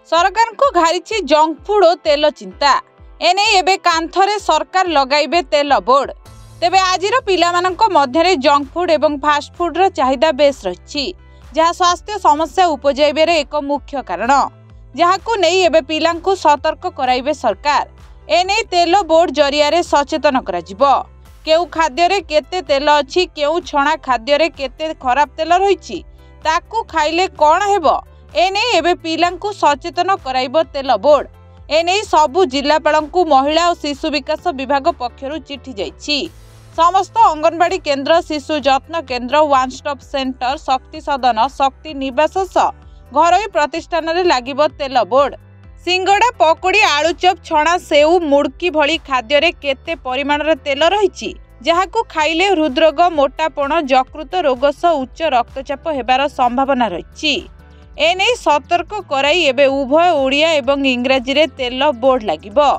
सरकार को घारी जंक फूड और तेल चिंता एने एबे कांथरे सरकार लगाइबे तेल बोर्ड। तेबे आजिर पिलामानंको मध्यरे जंक फूड एवं फास्ट फूड रो चाहिदा बेस रही, जहाँ स्वास्थ्य समस्या उपजाइबे रे एक मुख्य कारण, जहाँ को नहीं एबे पिलांको सतर्क कराइबे सरकार। एने तेल बोर्ड जरिया रे सचेतन कराजिबो। केउ खाद्य रे केते तेल अछि, केउ छणा खाद्य रे केते खराब तेल रहिछि, ताकू खाइले कोन हेबो, एने एबे पिलांको सचेतन कराइबो तेल बोर्ड। एने सबु जिलापालंकु महिला और शिशु विकास विभाग पक्षरु चिठी जाइछि। समस्त अंगनवाड़ी केन्द्र, शिशु जत्न केन्द्र, वन स्टॉप सेंटर, शक्ति सदन, शक्ति निवास घरोई प्रतिष्ठान रे लागिबो तेल बोर्ड। सिंगड़ा, पकोड़ी, आलुचप, छणा, सेउ, मुड़की भली खाद्य रे केते परिमाण रे तेल रहिछि, जहाकू खाइले हृदरोग, मोटापण, यकृत रोग सह उच्च रक्तचाप हेबार संभावना रहिछि। एने सतर्क कराई एबे उभय ओडिया एवं इंग्राजी रे तेल बोर्ड लागिबो।